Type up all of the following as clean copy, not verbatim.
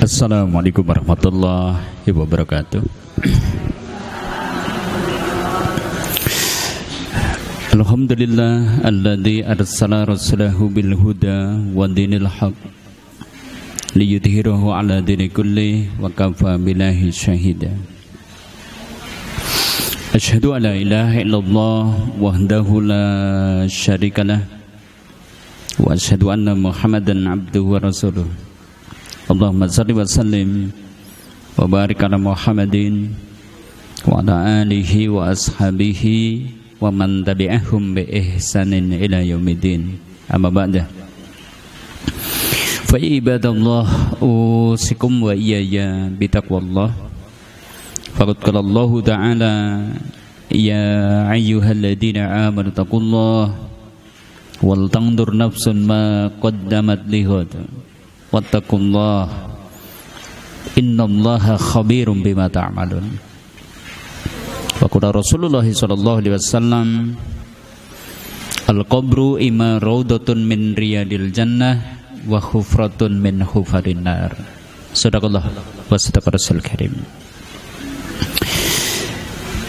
Assalamualaikum warahmatullahi wabarakatuh. Alhamdulillah alladzi arsala rasulahu bil huda wa dinil haq liyudhhirahu ala dini kulli wa kafa billahi syahida. Asyhadu an la ilaha illallah wahdahu la syarikalah wa asyhadu anna Muhammadan abduhu wa rasuluh. Allahumma salli wa sallim wa barik ala Muhammadin wa ala alihi wa ashabihi wa man tabi'ahum bi ihsanin ila yaumiddin. Amma ba'da. Fa ibadallah usikum wa iyaya bi taqwallah. Faqad qala Allah ta'ala ya ayyuhalladzina amanu taqullaha wal tanzur nafsun ma qaddamat lighad. Wattaqullah innallaha khabirum bima ta'malun. Wa qala Rasulullah sallallahu alaihi wasallam al-qabru imma raudatun min riyadil jannah wa khufratun min hufarin nar. Sadaqallah wa sadaqa rasul karim.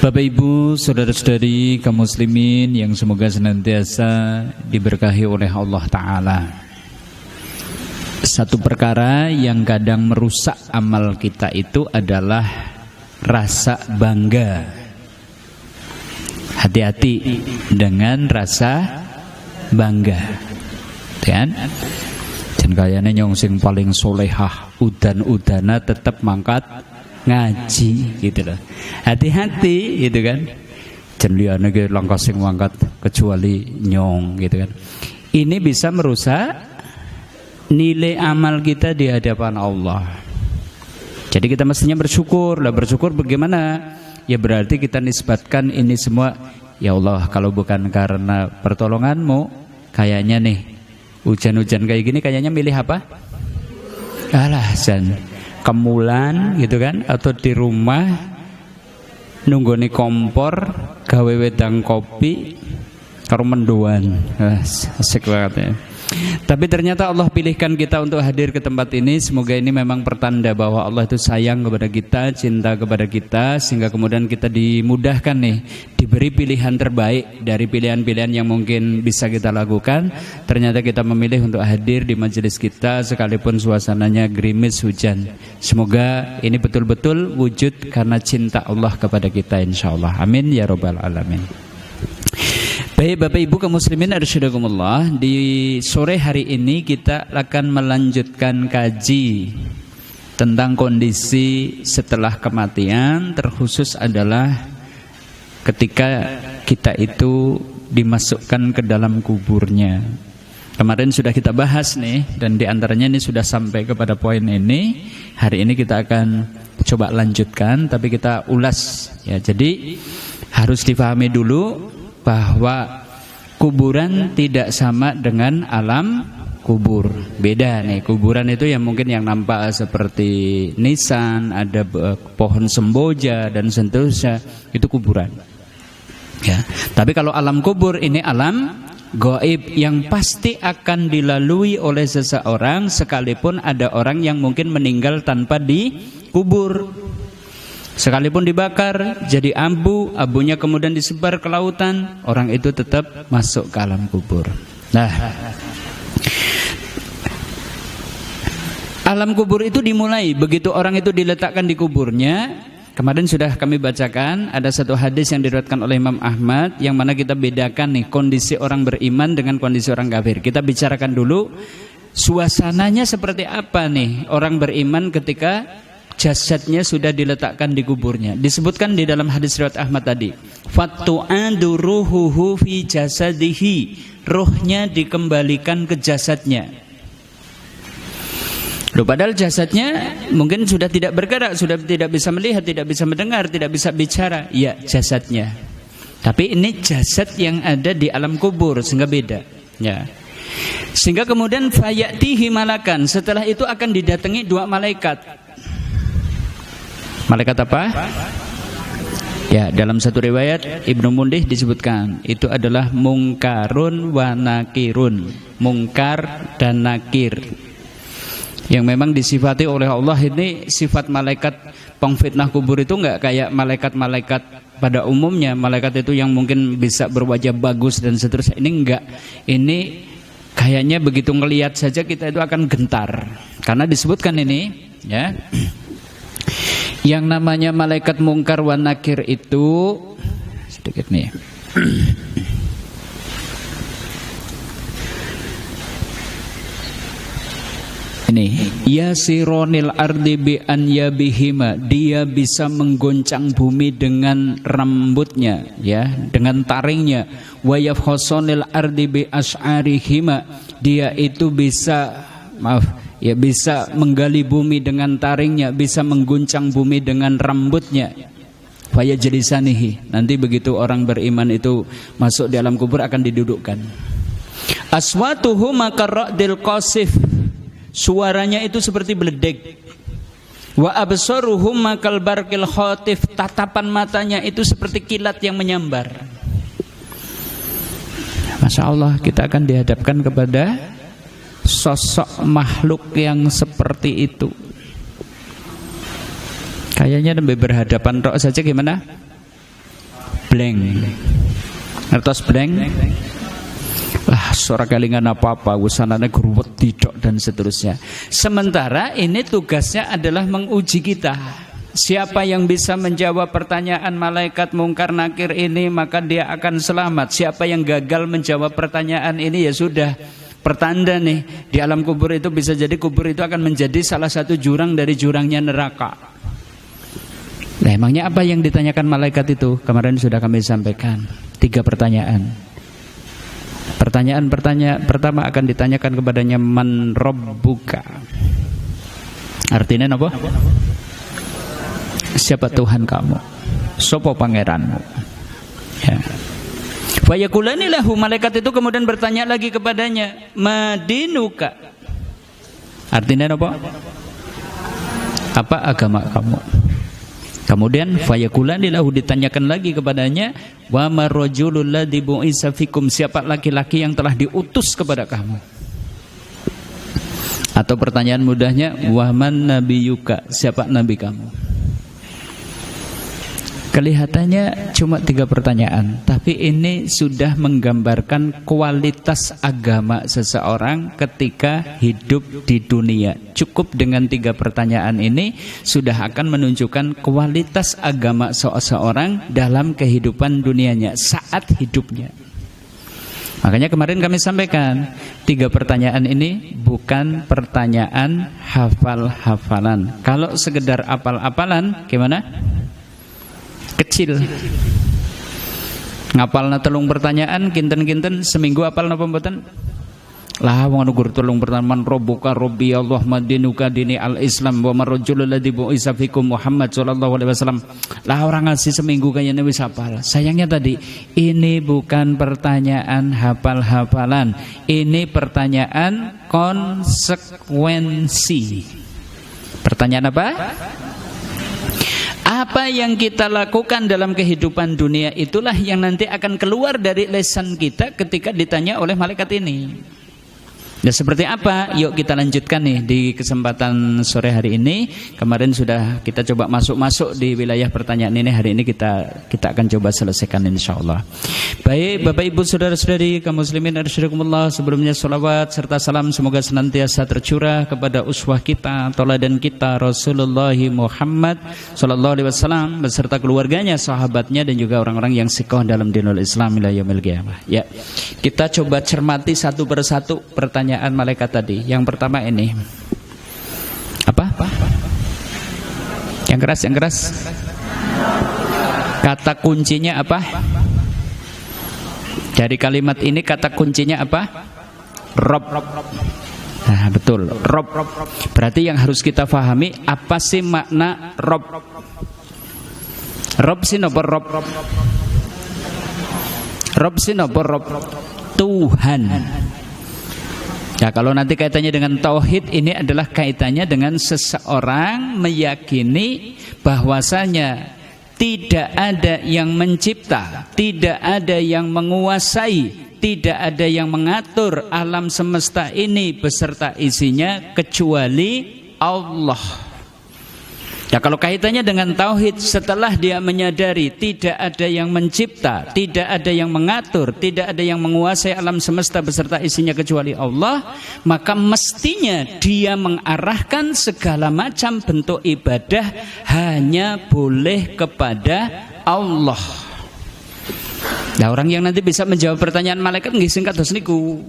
Bapak Ibu, saudara-saudari kaum muslimin yang semoga senantiasa diberkahi oleh Allah Ta'ala. Satu perkara yang kadang merusak amal kita itu adalah rasa bangga. Hati-hati dengan rasa bangga, kan? Dan kayaknya nyong sing paling solehah udan-udana tetap mangkat ngaji gitu loh. Hati-hati gitu kan. Jenliane ge langkah sing mangkat kecuali nyong gitu kan. Ini bisa merusak nilai amal kita di hadapan Allah. Jadi kita mestinya bersyukur. Lah bersyukur bagaimana? Ya berarti kita nisbatkan ini semua, ya Allah, kalau bukan karena pertolonganmu, kayaknya nih hujan-hujan kayak gini kayaknya milih apa? Alah, jan kemulan gitu kan, atau di rumah nunggoni kompor gawe wedang kopi karo mendoan. Asik banget ya. Tapi ternyata Allah pilihkan kita untuk hadir ke tempat ini. Semoga ini memang pertanda bahwa Allah itu sayang kepada kita, cinta kepada kita, sehingga kemudian kita dimudahkan nih, diberi pilihan terbaik dari pilihan-pilihan yang mungkin bisa kita lakukan. Ternyata kita memilih untuk hadir di majelis kita sekalipun suasananya gerimis hujan. Semoga ini betul-betul wujud karena cinta Allah kepada kita, insyaallah. Amin ya rabbal alamin. Baik Bapak Ibu kaum muslimin arsyadakumullah, di sore hari ini kita akan melanjutkan kaji tentang kondisi setelah kematian, terkhusus adalah ketika kita itu dimasukkan ke dalam kuburnya. Kemarin sudah kita bahas nih, dan diantaranya ini sudah sampai kepada poin ini. Hari ini kita akan coba lanjutkan, tapi kita ulas ya. Jadi harus dipahami dulu bahwa kuburan tidak sama dengan alam kubur. Beda nih, kuburan itu yang mungkin yang nampak seperti nisan, ada pohon semboja dan seterusnya, itu kuburan. Ya. Tapi kalau alam kubur ini alam gaib yang pasti akan dilalui oleh seseorang, sekalipun ada orang yang mungkin meninggal tanpa dikubur. Sekalipun dibakar jadi abu, abunya kemudian disebar ke lautan, orang itu tetap masuk ke alam kubur. Nah, alam kubur itu dimulai begitu orang itu diletakkan di kuburnya. Kemarin sudah kami bacakan, ada satu hadis yang diriwayatkan oleh Imam Ahmad, yang mana kita bedakan nih kondisi orang beriman dengan kondisi orang kafir. Kita bicarakan dulu suasananya seperti apa nih orang beriman ketika jasadnya sudah diletakkan di kuburnya. Disebutkan di dalam hadis riwayat Ahmad tadi, fatu'adu ruhuhu fi jasadihi, ruhnya dikembalikan ke jasadnya. Loh, padahal jasadnya mungkin sudah tidak bergerak, sudah tidak bisa melihat, tidak bisa mendengar, tidak bisa bicara. Ya, jasadnya. Tapi ini jasad yang ada di alam kubur, sehingga beda. Ya. Sehingga kemudian fayatihi malakan, setelah itu akan didatangi dua malaikat. Malaikat apa? Ya, dalam satu riwayat Ibnu Mundih disebutkan itu adalah mungkarun wa nakirun. Mungkar dan nakir. Yang memang disifati oleh Allah ini sifat malaikat pengfitnah kubur itu enggak kayak malaikat-malaikat pada umumnya. Malaikat itu yang mungkin bisa berwajah bagus dan seterusnya. Ini enggak. Ini kayaknya begitu ngelihat saja kita itu akan gentar. Karena disebutkan ini ya. Yang namanya malaikat mungkar wa nakir itu sedikit nih. Ini yasironil ardi bi an yabihima, dia bisa menggoncang bumi dengan rambutnya ya, dengan taringnya. Wa yafkhosonil ardi bi as'arihima, dia itu bisa bisa menggali bumi dengan taringnya, bisa mengguncang bumi dengan rambutnya. Faya jelisanihi, nanti begitu orang beriman itu masuk di alam kubur akan didudukkan. Aswatuhu makarra'dil qasif, suaranya itu seperti beledek. Wa absaruhum makal barqil khatif, tatapan matanya itu seperti kilat yang menyambar. Masya Allah, kita akan dihadapkan kepada sosok makhluk yang seperti itu. Kayaknya lebih berhadapan tok saja gimana? Blank. Ngertos blank? Lah suara kelingan apa-apa, usanane gruwet tidak dan seterusnya. Sementara ini tugasnya adalah menguji kita. Siapa yang bisa menjawab pertanyaan malaikat mungkar nakir ini, maka dia akan selamat. Siapa yang gagal menjawab pertanyaan ini, ya sudah, pertanda nih, di alam kubur itu bisa jadi kubur itu akan menjadi salah satu jurang dari jurangnya neraka. Nah, emangnya apa yang ditanyakan malaikat itu? Kemarin sudah kami sampaikan 3 pertanyaan. Pertanyaan pertama akan ditanyakan kepadanya, man rabbuka. Artinya apa? Siapa Tuhan kamu? Sopo pangeranmu? Ya. Fayakulani lahu, malaikat itu kemudian bertanya lagi kepadanya, madinuka. Artinya apa? Apa agama kamu? Kemudian fayakulani lahu, ditanyakan lagi kepadanya, wa marrajulul ladzi bu'itsa fikum, siapa laki-laki yang telah diutus kepada kamu? Atau pertanyaan mudahnya, wa man nabiyuka, siapa nabi kamu? Kelihatannya cuma 3 pertanyaan, tapi ini sudah menggambarkan kualitas agama seseorang ketika hidup di dunia. Cukup dengan 3 pertanyaan ini sudah akan menunjukkan kualitas agama seseorang dalam kehidupan dunianya saat hidupnya. Makanya kemarin kami sampaikan 3 pertanyaan ini bukan pertanyaan hafal-hafalan. Kalau sekedar hafal-hafalan gimana? Kecil. Ngapalna 3 pertanyaan kinten-kinten seminggu apal napa mboten? Lah wong anu gur 3 pertanyaan, rabbuka rabbi Allah madinuka dini al-Islam wa marrajulul ladzi bu'itsa fikum Muhammad sallallahu alaihi wasallam. Lah orang ngasih seminggu kayaknya wis hafal. Sayangnya tadi ini bukan pertanyaan hafal-hafalan. Ini pertanyaan konsekuensi. Pertanyaan apa? Apa yang kita lakukan dalam kehidupan dunia itulah yang nanti akan keluar dari lisan kita ketika ditanya oleh malaikat ini. Dan seperti apa? Yuk kita lanjutkan nih di kesempatan sore hari ini. Kemarin sudah kita coba masuk di wilayah pertanyaan ini. Hari ini kita akan coba selesaikan insyaallah. Baik Bapak Ibu saudara-saudari kaum muslimin arsyadakumullah, sebelumnya sholawat serta salam semoga senantiasa tercurah kepada uswah kita, tauladan kita Rasulullah Muhammad sallallahu alaihi wasallam beserta keluarganya, sahabatnya dan juga orang-orang yang sikoh dalam dinul Islam ila yaumil qiyamah. Ya. Kita coba cermati satu persatu pertanyaan malaikat tadi. Yang pertama ini apa? Yang keras. Kata kuncinya apa? Dari kalimat ini kata kuncinya apa? Rob. Nah betul, Rob. Berarti yang harus kita pahami apa sih makna Rob? Rob sih nopo Rob. Rob sih nopo Rob. Tuhan. Ya kalau nanti kaitannya dengan tauhid, ini adalah kaitannya dengan seseorang meyakini bahwasanya tidak ada yang mencipta, tidak ada yang menguasai, tidak ada yang mengatur alam semesta ini beserta isinya kecuali Allah. Ya, kalau kaitannya dengan tauhid, setelah dia menyadari tidak ada yang mencipta, tidak ada yang mengatur, tidak ada yang menguasai alam semesta beserta isinya kecuali Allah, maka mestinya dia mengarahkan segala macam bentuk ibadah hanya boleh kepada Allah. Nah, orang yang nanti bisa menjawab pertanyaan malaikat nggih sing kados niku.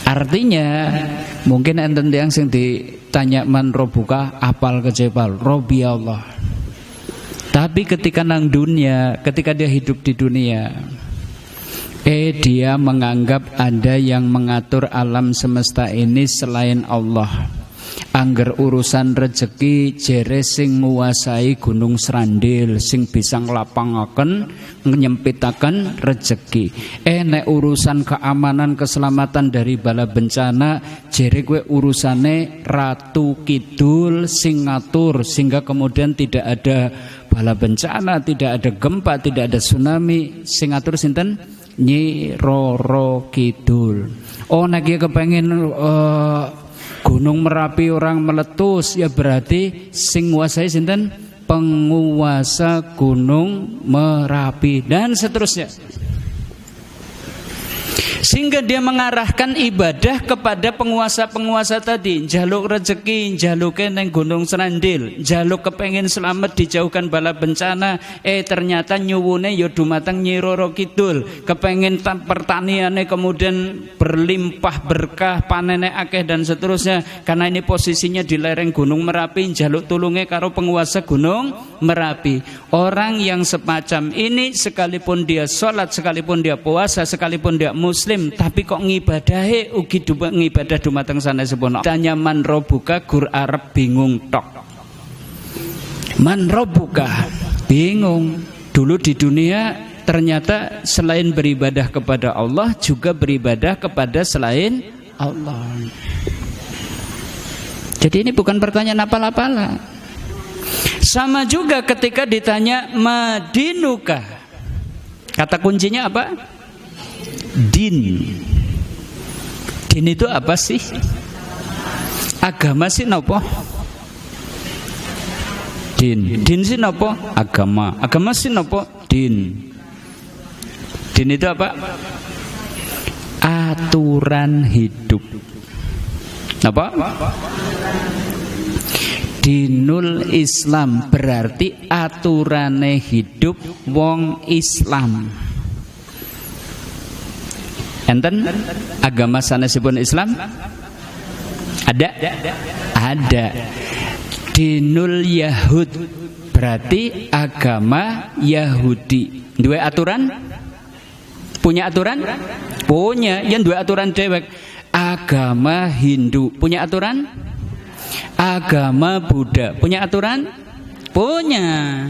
Artinya mungkin enten yang sing ditanya man robuka apal kecepal Robi Allah. Tapi ketika nang dunia, ketika dia hidup di dunia, dia menganggap ada yang mengatur alam semesta ini selain Allah. Angger urusan rezeki jere sing nguasai gunung Srandil, sing bisa nglapangaken nyempitaken rezeki. Nek urusan keamanan keselamatan dari bala bencana jere kowe urusane Ratu Kidul sing ngatur sehingga kemudian tidak ada bala bencana, tidak ada gempa, tidak ada tsunami. Sing ngatur sinten? Nyi Roro Kidul. Oh nek kepengin Gunung Merapi orang meletus, ya berarti sing nguasai sinten? Penguasa Gunung Merapi dan seterusnya. Sehingga dia mengarahkan ibadah kepada penguasa-penguasa tadi. Jaluk rezeki, jaluk neng Gunung Srandil, jaluk kepengen selamat dijauhkan bala bencana. Ternyata nyuwune ya dumateng Nyi Roro Kidul. Kepengen pertaniannya kemudian berlimpah berkah, panennya akeh dan seterusnya. Karena ini posisinya di lereng Gunung Merapi, jaluk tulunge karo penguasa Gunung Merapi. Orang yang semacam ini sekalipun dia sholat, sekalipun dia puasa, sekalipun dia muslim, tapi kok ngibadahe ugi ngibadah dumateng sanesipun. Tanya man robuka gur arep bingung tok. Man robuka bingung. Dulu di dunia ternyata selain beribadah kepada Allah juga beribadah kepada selain Allah. Jadi ini bukan pertanyaan apal-apalan. Sama juga ketika ditanya madinuka. Kata kuncinya apa? Din. Din itu apa sih? Agama sih nopo? Din. Din sih nopo? Agama. Agama sih nopo? Din. Din itu apa? Aturan hidup. Apa? Dinul Islam berarti aturane hidup wong Islam. Enten agama sanesipun Islam? Ada? Ada. Dinul Yahud berarti agama Yahudi. Dua aturan? Punya aturan? Punya. Yang dua aturan dewek. Agama Hindu punya aturan? Agama Buddha punya aturan? Punya.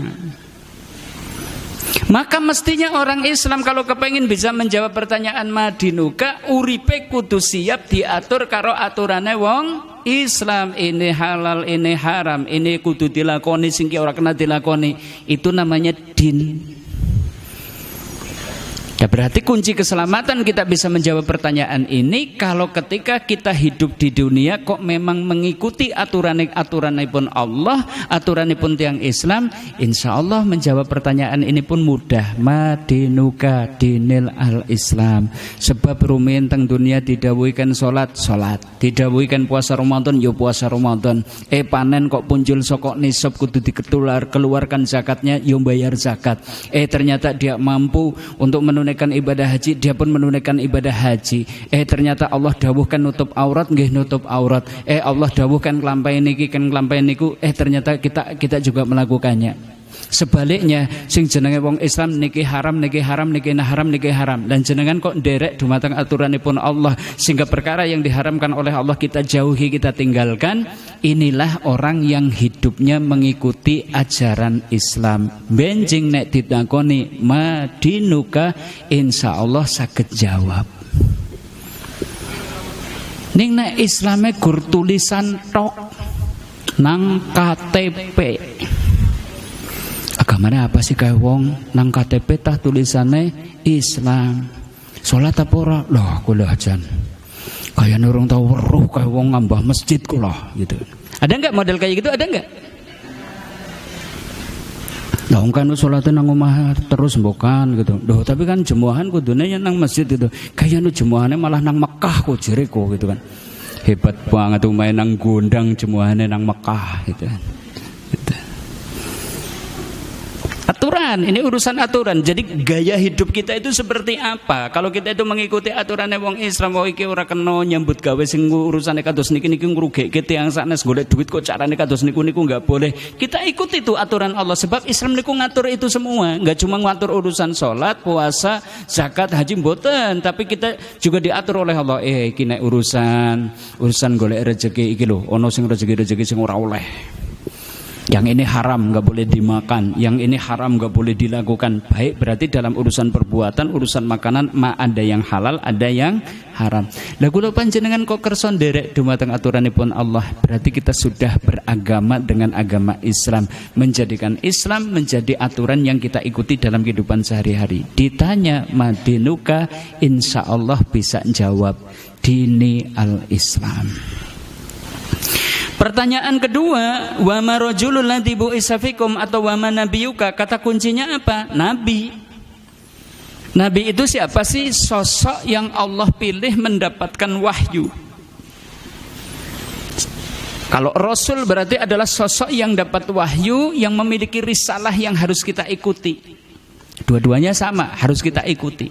Maka mestinya orang Islam kalau kepengin bisa menjawab pertanyaan madinuka, uripe kudu siap diatur karo aturane wong Islam. Ini halal, ini haram, ini kudu dilakoni, sing ora kena dilakoni. Itu namanya din. Ya berarti kunci keselamatan kita bisa menjawab pertanyaan ini kalau ketika kita hidup di dunia kok memang mengikuti aturanipun Allah, aturanipun tiang Islam, insya Allah menjawab pertanyaan ini pun mudah. Madinuka dinil al-Islam. Sebab rumiyin teng dunia didhawuhken salat, didhawuhken puasa Ramadan, ya puasa Ramadan. Panen kok punjul saka nisab kudu keluarkan zakatnya, ya bayar zakat. Ternyata dia mampu untuk menunaikan ibadah haji, dia pun menunaikan ibadah haji. Ternyata Allah dawuhkan nutup aurat, nggih nutup aurat. Allah dawuhkan nglampahi niki kan nglampahi niku, ternyata kita juga melakukannya. Sebaliknya sing jenenge wong Islam niki haram, niki haram, niki haram, niki haram. Dan jenengan kok nderek dumateng aturanipun Allah sehingga perkara yang diharamkan oleh Allah kita jauhi, kita tinggalkan. Inilah orang yang hidupnya mengikuti ajaran Islam. Benjing nek ditakoni madinuka, insyaallah saged jawab. Ning nek Islame gur tulisan tok nang KTP. Gamane apa sih kae wong nang KTP tah tulisane Islam. Salat apa ora? Lah kula jan. Kayane urung tau weruh kae wong ngambah masjid kula gitu. Ada enggak model kayak gitu? Ada enggak? Lah wong kan salate nang omah terus mbokan gitu. Loh, tapi kan jemuahan kudune nang masjid gitu. Kayane jemuahane malah nang Mekah kok jereko gitu kan. Hebat banget main nang gondang jemuahane nang Mekah gitu. Gitu. Aturan, ini urusan aturan. Jadi gaya hidup kita itu seperti apa? Kalau kita itu mengikuti aturannya wong Islam, oh iki ora kena nyambut gawe sing urusane kados niki ngrugeke tiyang sanes golek duit kok carane kados niku enggak boleh. Kita ikuti itu aturan Allah sebab Islam niku ngatur itu semua. Enggak cuma ngatur urusan salat, puasa, zakat, haji mboten, tapi kita juga diatur oleh Allah. Iki nek urusan golek rezeki iki lho, ana sing rezeki sing ora oleh. Yang ini haram nggak boleh dimakan, yang ini haram nggak boleh dilakukan. Baik, berarti dalam urusan perbuatan, urusan makanan, ada yang halal, ada yang haram. Lah kula panjenengan kok kersa nderek dumateng aturanipun Allah, berarti kita sudah beragama dengan agama Islam, menjadikan Islam menjadi aturan yang kita ikuti dalam kehidupan sehari-hari. Ditanya madinuka, insya Allah bisa jawab dini al-Islam. Pertanyaan kedua, wa ma rajulul ladzi bu'isa fikum atau wa ma nabiyuka, kata kuncinya apa? Nabi. Nabi itu siapa sih? Sosok yang Allah pilih mendapatkan wahyu. Kalau Rasul berarti adalah sosok yang dapat wahyu, yang memiliki risalah yang harus kita ikuti. Dua-duanya sama, harus kita ikuti.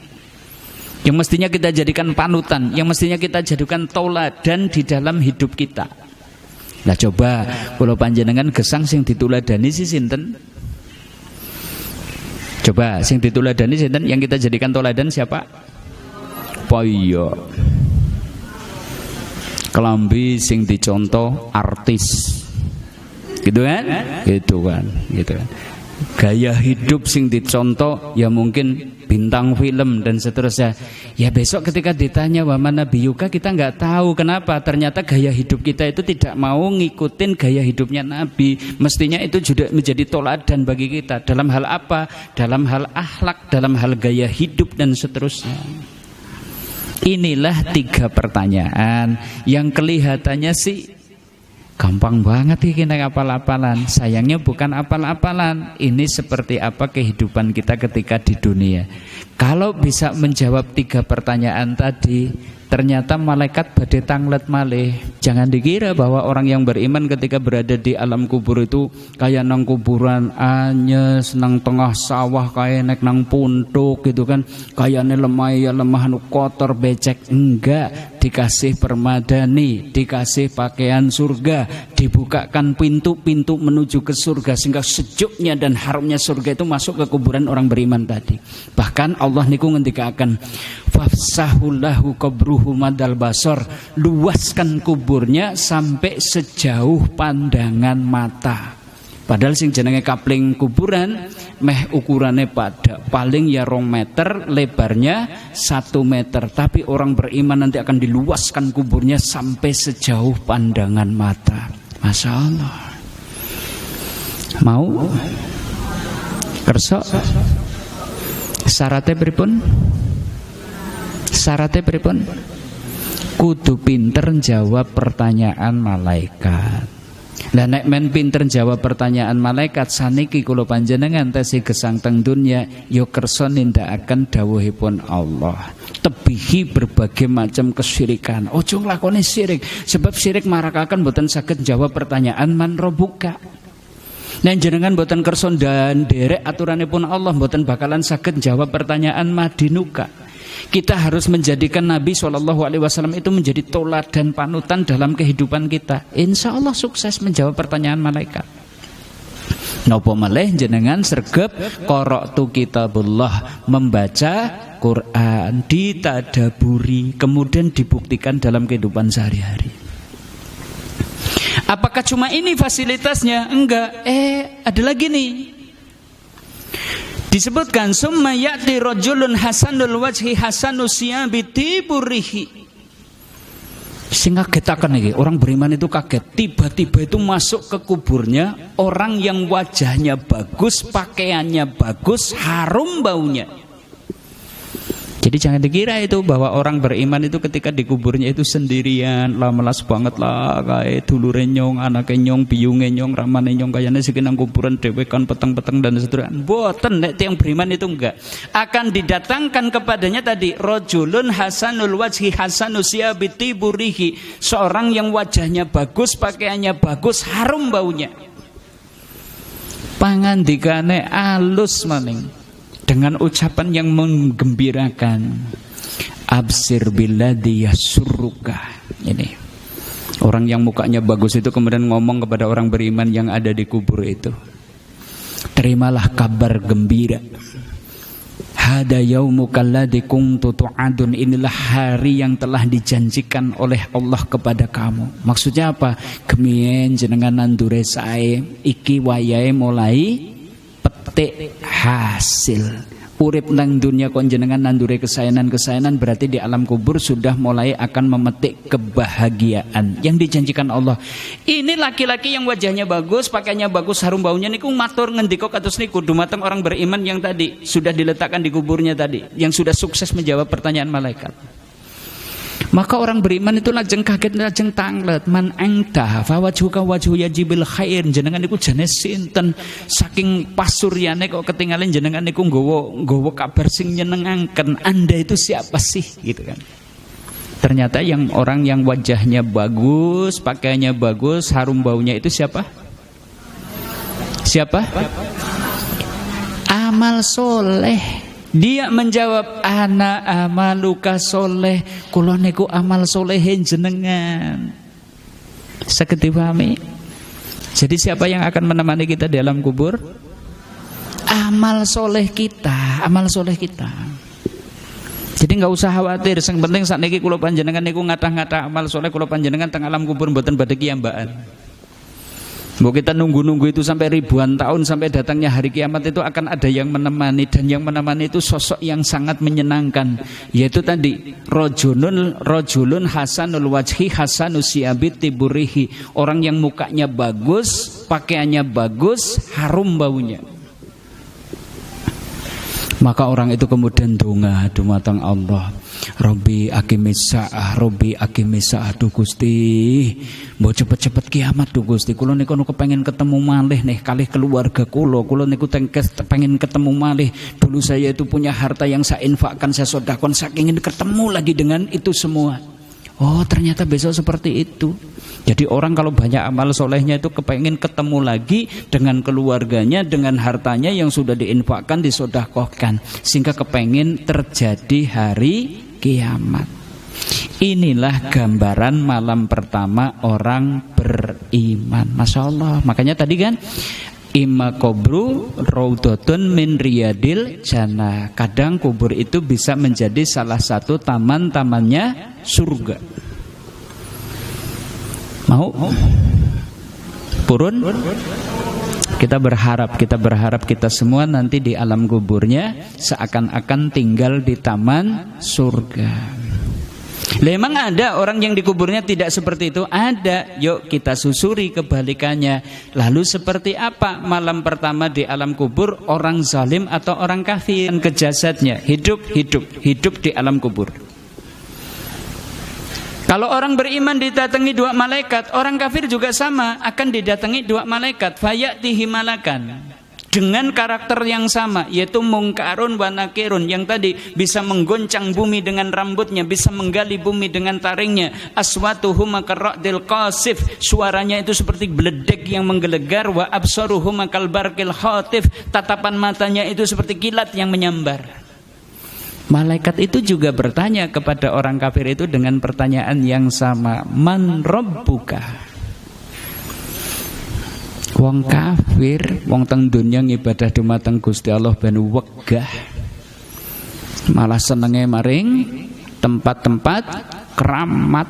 Yang mestinya kita jadikan panutan, yang mestinya kita jadikan tauladan di dalam hidup kita. Nah coba kalau panjenengan gesang sing dituladani si sinten? Coba sing dituladani sinten yang kita jadikan toladan siapa? Poyo. Kelambi sing dicontoh artis. Gitu kan? Gitu kan. Gaya hidup sing dicontoh ya mungkin bintang film dan seterusnya. Ya besok ketika ditanya wa man nabiyuka, kita nggak tahu kenapa. Ternyata gaya hidup kita itu tidak mau ngikutin gaya hidupnya Nabi. Mestinya itu juga menjadi toladan bagi kita. Dalam hal apa? Dalam hal akhlak, dalam hal gaya hidup dan seterusnya. Inilah 3 pertanyaan yang kelihatannya sih gampang banget iki nek apal-apalan. Sayangnya bukan apal-apalan. Ini seperti apa kehidupan kita ketika di dunia. Kalau bisa menjawab 3 pertanyaan tadi, ternyata malaikat badhe tanglet malih. Jangan dikira bahwa orang yang beriman ketika berada di alam kubur itu kayak nang kuburan anyes, nang tengah sawah kayak nek nang puntuk gitu kan. Kayane lemah ya lemah kotor becek. Enggak, dikasih permadani, dikasih pakaian surga, dibukakan pintu-pintu menuju ke surga sehingga sejuknya dan harumnya surga itu masuk ke kuburan orang beriman tadi. Bahkan Allah niku ngendikaken fafsahullahu qabruhu madal basor, luaskan kuburnya sampai sejauh pandangan mata. Padahal sing jenenge kapling kuburan meh ukurannya pada paling ya 2 meter, lebarnya 1 meter. Tapi orang beriman nanti akan diluaskan kuburnya sampai sejauh pandangan mata. Masya Allah. Mau? Kerso? Syaratnya pripun? Syaratnya pripun? Kudu pinter jawab pertanyaan malaikat. Lah nek men pinter jawab pertanyaan malaikat saniki kula panjenengan tesi gesang teng dunya ya kersa nindakaken dawuhipun Allah. Tebihi berbagai macam kesyirikan. Ojo nglakoni syirik sebab syirik marakaken boten saged jawab pertanyaan man rabbuka. Nek jenengan boten kersa nderek aturanipun Allah boten bakalan saged jawab pertanyaan madinuka. Kita harus menjadikan Nabi SAW itu menjadi toladan panutan dalam kehidupan kita. Insya Allah sukses menjawab pertanyaan malaikat. Nopo malih jenengan sregep qara'tu kitabullah, membaca Quran, ditadaburi, kemudian dibuktikan dalam kehidupan sehari-hari. Apakah cuma ini fasilitasnya? Enggak. Ada lagi nih. Disebutkan summa ya'ti rajulun hasanul wajhi hasanus siyabi tiburihi. Sing ngagetaken iki, orang beriman itu kaget. Tiba-tiba itu masuk ke kuburnya orang yang wajahnya bagus, pakaiannya bagus, harum baunya. Jadi jangan dikira itu bahwa orang beriman itu ketika di kuburnya itu sendirian, lah melas banget lah, kayak dulure nyong, anake nyong, biyunge nyong, ramane nyong, kayane sing nang kuburan dhewekan peteng-peteng dan seterusnya. Mboten, nek tiyang beriman itu enggak. Akan didatangkan kepadanya tadi rajulun hasanul wajhi hasanus siyabiti burihi, seorang yang wajahnya bagus, pakaiannya bagus, harum baunya. Pangandikane alus maning. Dengan ucapan yang menggembirakan, absir billadzi yasurruka. Ini orang yang mukanya bagus itu kemudian ngomong kepada orang beriman yang ada di kubur itu, terimalah kabar gembira. Hada yaumukal ladzi kuntu tu'adun, inilah hari yang telah dijanjikan oleh Allah kepada kamu. Maksudnya apa? Kemien jenengan nandure sae, iki wayahe mulai petik hasil. Urip nang dunia kon jenengan nandure kesayangan-kesayangan, berarti di alam kubur sudah mulai akan memetik kebahagiaan yang dijanjikan Allah. Ini laki-laki yang wajahnya bagus, pakaiannya bagus, harum baunya niku matur ngendika kados niku dumateng orang beriman yang tadi sudah diletakkan di kuburnya tadi, yang sudah sukses menjawab pertanyaan malaikat. Maka orang beriman itu lajeng kaget, lajeng tanglet. Man anta fa wajhuka wajhu yajibil khair, jenengan niku jane sinten, saking pasuryane kok ketinggalan jenengan niku nggawa kabar sing nyenengaken. Anda itu siapa sih gitu kan. Ternyata yang orang yang wajahnya bagus, pakaiannya bagus, harum baunya itu siapa? Siapa? Amal soleh. Dia menjawab, ana amaluka soleh, kula niku amal solehin jenengan. Saged dipahami? Jadi siapa yang akan menemani kita di alam kubur? Amal soleh kita, amal soleh kita. Jadi nggak usah khawatir, yang penting sakniki kula panjenengan niku ngathah-ngathah amal soleh kula panjenengan teng alam kubur mboten badhe kiyambaan. Mau kita nunggu-nunggu itu sampai ribuan tahun sampai datangnya hari kiamat itu akan ada yang menemani, dan yang menemani itu sosok yang sangat menyenangkan, yaitu tadi rajulun hasanul wajhi hasanus siyabiti burihi, orang yang mukanya bagus, pakaiannya bagus, harum baunya. Maka orang itu kemudian donga dumateng Allah, Robbi aqimis sa'ah, Robbi aqimis sa'ah, duh Gusti, mbok cepet-cepet kiamat duh Gusti. Kula niku kepengin ketemu malih nih kalih keluarga kula niku pengen ketemu malih. Dulu saya itu punya harta yang saya infakkan, saya sedekahkan, saya ingin ketemu lagi dengan itu semua. Oh, ternyata besok seperti itu. Jadi orang kalau banyak amal solehnya itu kepengen ketemu lagi dengan keluarganya, dengan hartanya yang sudah diinfakkan, disedekahkan, sehingga kepengen terjadi hari kiamat. Inilah gambaran malam pertama orang beriman. Masya Allah. Makanya tadi kan Ima kubru raudhatun min riyadil jannah. Kadang kubur itu bisa menjadi salah satu taman-tamannya surga. Mau? Purun? Kita berharap kita semua nanti di alam kuburnya seakan-akan tinggal di taman surga. Memang ada orang yang di kuburnya tidak seperti itu? Ada. Yuk kita susuri kebalikannya. Lalu seperti apa malam pertama di alam kubur orang zalim atau orang kafir? Ke jasadnya hidup di alam kubur. Kalau orang beriman didatangi dua malaikat, orang kafir juga sama, akan didatangi dua malaikat. Fayatihi malakan, dengan karakter yang sama, yaitu mungkarun wa nakirun, yang tadi bisa menggoncang bumi dengan rambutnya, bisa menggali bumi dengan taringnya. Aswatuhuma karra'dil qasif, suaranya itu seperti beledek yang menggelegar. Wa absaruhuma kalbarqil khatif, tatapan matanya itu seperti kilat yang menyambar. Malaikat itu juga bertanya kepada orang kafir itu dengan pertanyaan yang sama. Man rabbuka? Wong kafir, wong teng dunya ngibadah dumateng Gusti Allah ben wegah, malah senenge maring tempat-tempat keramat,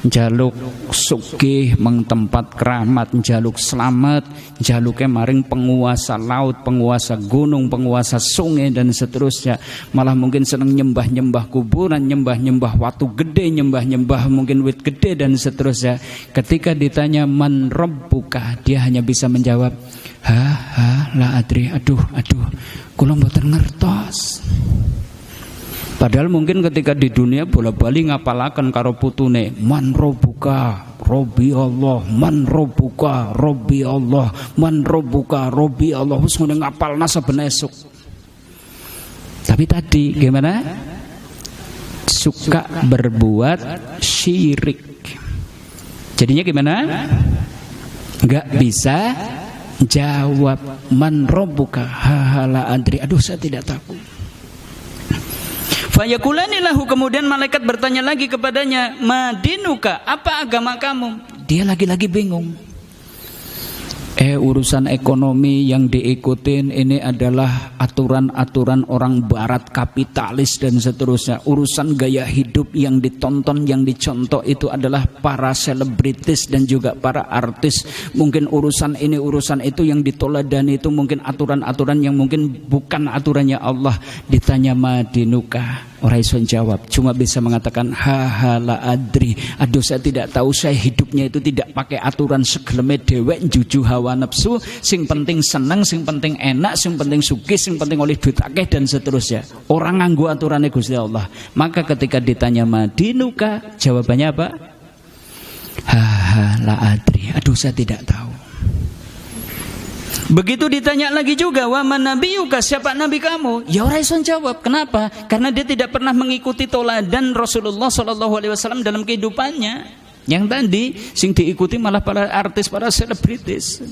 Jaluk sugih meng tempat keramat, jaluk selamat, jaluknya maring penguasa laut, penguasa gunung, penguasa sungai dan seterusnya. Malah mungkin seneng nyembah-nyembah kuburan, nyembah-nyembah watu gede, nyembah-nyembah mungkin wit gede dan seterusnya. Ketika ditanya man rabbuka, dia hanya bisa menjawab la adri, aduh kula mboten ngertos. Padahal mungkin ketika di dunia bola-bali ngapalaken karo putune, man rabbuka Robbi Allah, man rabbuka Robbi Allah, man rabbuka Robbi Allah, wis ngene ngapalna saben esuk. Tapi tadi gimana? Suka berbuat syirik. Jadinya gimana? Enggak bisa jawab man rabbuka, la adri, aduh saya tidak tahu. Fayakulani lahu, kemudian malaikat bertanya lagi kepadanya, madinuka, apa agama kamu? Dia lagi-lagi bingung. Urusan ekonomi yang diikutin ini adalah aturan-aturan orang barat kapitalis dan seterusnya. Urusan gaya hidup yang ditonton, yang dicontoh itu adalah para selebritis dan juga para artis. Mungkin urusan ini, urusan itu yang ditoladani itu mungkin aturan-aturan yang mungkin bukan aturannya Allah. Ditanya madinuka, orang iso jawab, cuma bisa mengatakan la adri, aduh saya tidak tahu, saya hidupnya itu tidak pakai aturan segeleme dewek juju hawa nafsu, sing penting seneng, sing penting enak, sing penting sugih, sing penting oleh duit akeh dan seterusnya. Orang nganggo aturannya Gusti Allah. Maka ketika ditanya madinuka, jawabannya apa? La adri, aduh saya tidak tahu. Begitu ditanya lagi juga, wa man nabiyuka, siapa nabi kamu? Ya ora iso jawab. Kenapa? Karena dia tidak pernah mengikuti teladan Rasulullah SAW dalam kehidupannya. Yang tadi sing diikuti malah para artis, para selebritis.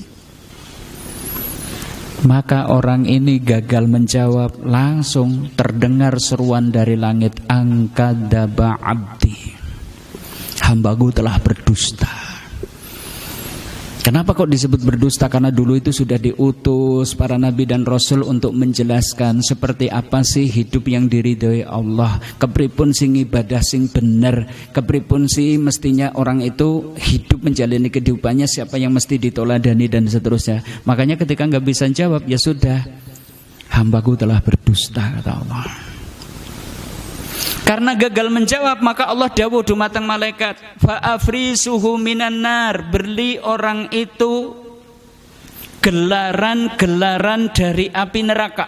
Maka orang ini gagal menjawab, langsung terdengar seruan dari langit, angkadzaba abdi, hambaku telah berdusta. Kenapa kok disebut berdusta? Karena dulu itu sudah diutus para nabi dan rasul untuk menjelaskan seperti apa sih hidup yang diridhoi Allah, kepripun sing ibadah sing bener, kepripun sih mestinya orang itu hidup menjalani kehidupannya, siapa yang mesti ditoladani dan seterusnya. Makanya ketika nggak bisa jawab, ya sudah, hambaku telah berdusta, kata Allah. Karena gagal menjawab, maka Allah dawuh dumateng malaikat, fa'afrisuhu minan nar, beli orang itu gelaran-gelaran dari api neraka.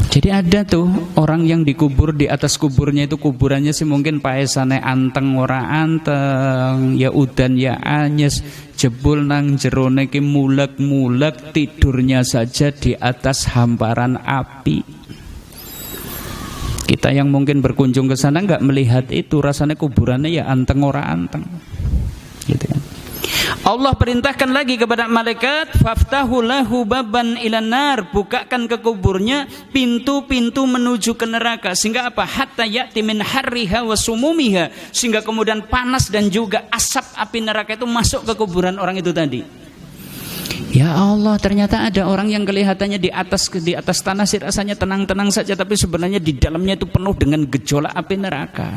Jadi ada tuh orang yang dikubur, di atas kuburnya itu kuburannya sih mungkin paesane anteng ora anteng, ya udan ya anyes, jebul nang jerone ki mulek-mulek, tidurnya saja di atas hamparan api. Kita yang mungkin berkunjung ke sana nggak melihat itu, rasanya kuburannya ya anteng ora anteng, gitu kan. Allah perintahkan lagi kepada malaikat, faftahu lahu baban ilan nar, bukakan ke kuburnya pintu-pintu menuju ke neraka, sehingga apa? Hatta ya'ti min harriha wa sumumiha, sehingga kemudian panas dan juga asap api neraka itu masuk ke kuburan orang itu tadi. Ya Allah, ternyata ada orang yang kelihatannya di atas tanah sih rasanya tenang-tenang saja, tapi sebenarnya di dalamnya itu penuh dengan gejolak api neraka.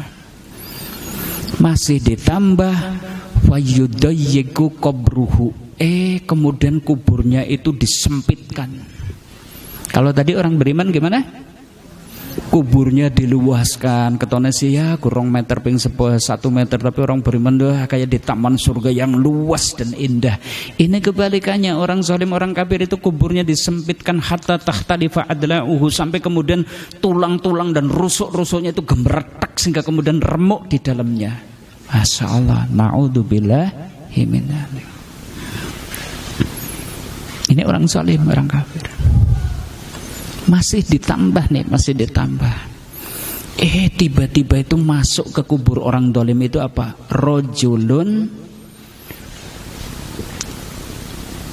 Masih ditambah wayudayyiku qabruhu, kemudian kuburnya itu disempitkan. Kalau tadi orang beriman gimana? Kuburnya diluaskan, ketone sih ya kurang meter ping 1 meter, tapi orang beriman tuh kayak di taman surga yang luas dan indah. Ini kebalikannya, orang zalim, orang kafir itu kuburnya disempitkan hatta tahtalifa adla'uhu, sampai kemudian tulang-tulang dan rusuk-rusuknya itu gemeretak sehingga kemudian remuk di dalamnya. Masya Allah, na'udzubillahi min dzalik. Ini orang zalim, orang kafir. Masih ditambah nih, masih ditambah. Tiba-tiba itu masuk ke kubur orang dolim itu apa? Rojulun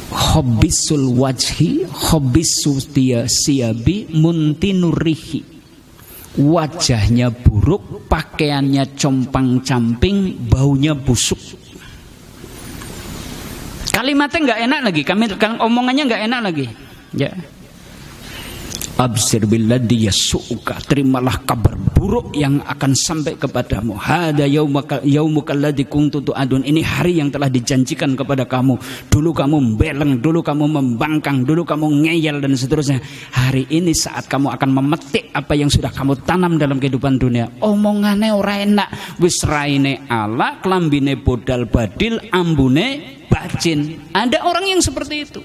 hobbisul wajhi hobbisul siyabi muntinurihi, wajahnya buruk, pakaiannya compang-camping, baunya busuk. Kalimatnya nggak enak lagi, omongannya nggak enak lagi, ya. Absir billadhi yasu'uka, terimalah kabar buruk yang akan sampai kepadamu. Hada yaumuka alladzi kuntum tu'adun, ini hari yang telah dijanjikan kepada kamu. Dulu kamu beleng, dulu kamu membangkang, dulu kamu ngeyel dan seterusnya. Hari ini saat kamu akan memetik apa yang sudah kamu tanam dalam kehidupan dunia. Omongane ora enak, wis raine ala, klambine bodal badil, ambune bacin. Ada orang yang seperti itu.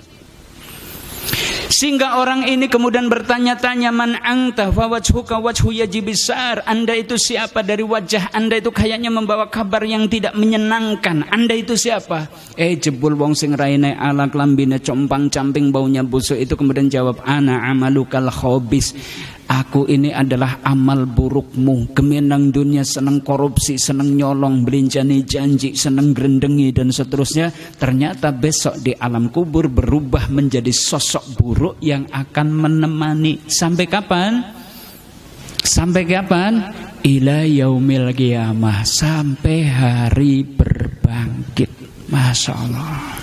Sehingga orang ini kemudian bertanya-tanya, man anta fa wajhuka wajhu yajibisar, Anda itu siapa? Dari wajah Anda itu kayaknya membawa kabar yang tidak menyenangkan. Anda itu siapa? Jebul wong sing raine ala klambine compang-camping baunya busuk itu kemudian jawab, ana amalukal khabis. Aku ini adalah amal burukmu. Gemenang dunia, senang korupsi, senang nyolong, belinjani janji, senang gerendengi dan seterusnya. Ternyata besok di alam kubur berubah menjadi sosok buruk yang akan menemani. Sampai kapan? Sampai kapan? Ila yaumil qiyamah, sampai hari berbangkit. Masya Allah.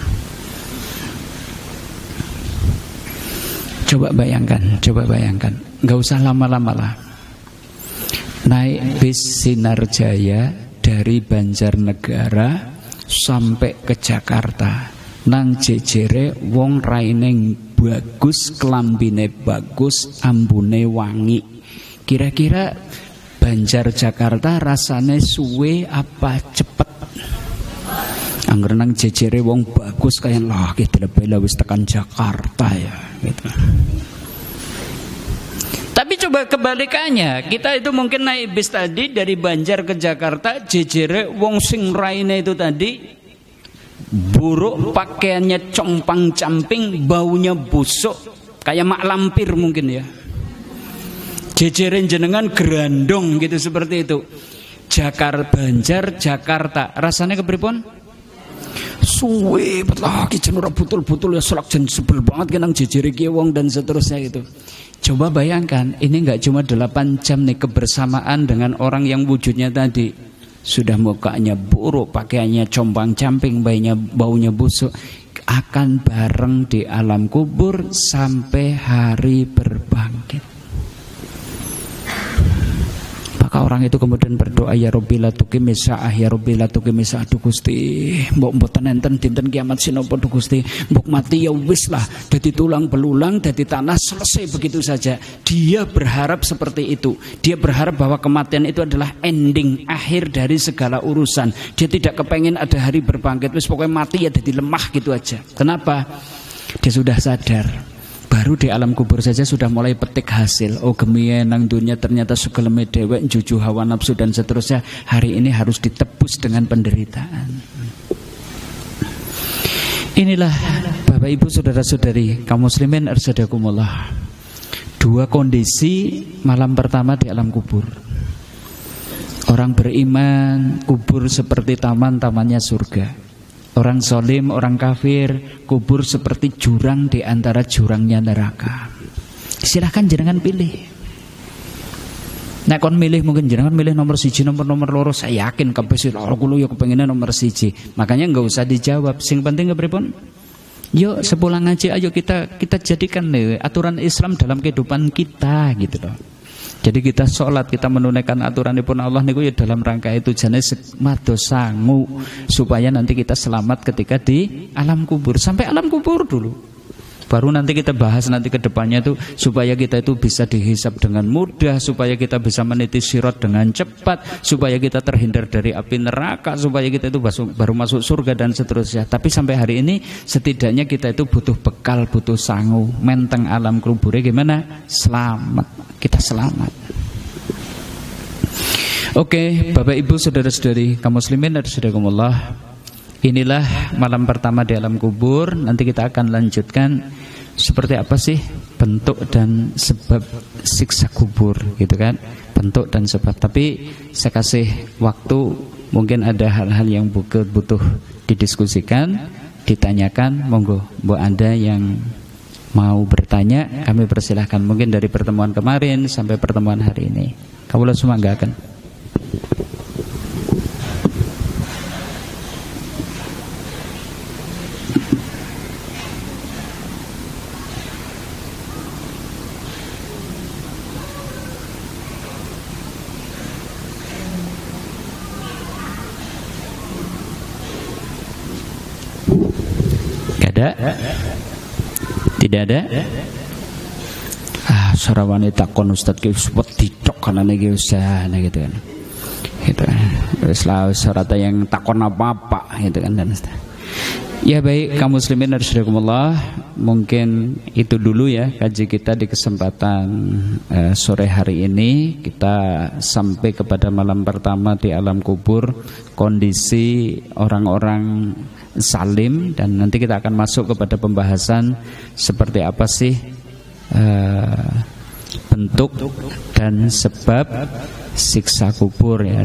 Coba bayangkan. Nggak usah lama-lama lah. Naik bis Sinar Jaya dari Banjarnegara sampai ke Jakarta. Nang jejere wong raine bagus, klambine bagus, ambune wangi. Kira-kira Banjar Jakarta rasane suwe apa cepet? Angger nang jejere wong bagus kaya lah kita bela wis tekan Jakarta ya gitu. Tapi coba kebalikannya, kita itu mungkin naik bis tadi dari Banjar ke Jakarta, jejere wong sing raine itu tadi buruk, pakaiannya compang-camping, baunya busuk, kayak mak lampir mungkin ya. Jejere jenengan gerandong gitu seperti itu. Banjar Jakarta, rasanya kepripun? Suwe betul ki ora butul-butul ya, selak jen sebel banget kenang jejere ki wong dan seterusnya gitu. Coba bayangkan, ini enggak cuma 8 jam nih kebersamaan dengan orang yang wujudnya tadi sudah mukanya buruk, pakaiannya compang-camping, baunya busuk, akan bareng di alam kubur sampai hari berbangkit. Maka orang itu kemudian berdoa, ya Rabbi la tuqimi sa'ah, ya Rabbi la tuqimi sa'ah, Duh Gusti mbok mboten enten dinten kiamat sinapa Duh Gusti, mbok mati ya wis lah, dadi tulang belulang, dadi tanah, selesai begitu saja. Dia berharap seperti itu. Dia berharap bahwa kematian itu adalah ending, akhir dari segala urusan. Dia tidak kepengen ada hari berbangkit, wis pokoknya mati ya jadi lemah gitu aja. Kenapa? Dia sudah sadar. Baru di alam kubur saja sudah mulai petik hasil. Oh gemiye nang dunia ternyata sugeleme dewek, juju hawa nafsu dan seterusnya. Hari ini harus ditebus dengan penderitaan. Inilah Bapak Ibu saudara-saudari kaum muslimin arsadakumullah, 2 kondisi malam pertama di alam kubur. Orang beriman, kubur seperti taman-tamannya surga. Orang solim, orang kafir, kubur seperti jurang di antara jurangnya neraka. Silahkan jenengan pilih. Nah kon milih, mungkin jenengan milih nomor 1, nomor 2. Saya yakin kabeh kula ya kepengine nomor 1. Makanya enggak usah dijawab. Sing penting kepripun? Yuk sepulang ngaji ayo kita jadikan nih aturan Islam dalam kehidupan kita gitu loh. Jadi kita sholat, kita menunaikan aturanipun Allah niku ya dalam rangka itu jane mados sangu supaya nanti kita selamat ketika di alam kubur. Sampai alam kubur dulu. Baru nanti kita bahas nanti ke depannya itu supaya kita itu bisa dihisab dengan mudah, supaya kita bisa meniti sirat dengan cepat, supaya kita terhindar dari api neraka, supaya kita itu baru masuk surga dan seterusnya. Tapi sampai hari ini setidaknya kita itu butuh bekal, butuh sangu. Menteng alam kuburnya gimana? Selamat. Kita selamat. Oke, Bapak Ibu saudara-saudari kaum muslimin rahimakumullah. Inilah malam pertama di alam kubur. Nanti kita akan lanjutkan seperti apa sih bentuk dan sebab siksa kubur gitu kan. Bentuk dan sebab. Tapi saya kasih waktu, mungkin ada hal-hal yang butuh didiskusikan, ditanyakan. Monggo buat Anda yang mau bertanya, kami persilahkan. Mungkin dari pertemuan kemarin sampai pertemuan hari ini. Kamu semua enggak akan. ada? Tidak ada? Seorang wanita kon Ustaz ki wedi tok kanane ki usah gitu kan. Gitu. Wis lah serata yang takon apa-apa gitu kan dan ya baik kaum muslimin rahimakumullah, mungkin itu dulu ya kaji kita di kesempatan sore hari ini. Kita sampai kepada malam pertama di alam kubur, kondisi orang-orang salim, dan nanti kita akan masuk kepada pembahasan seperti apa sih bentuk dan sebab siksa kubur ya.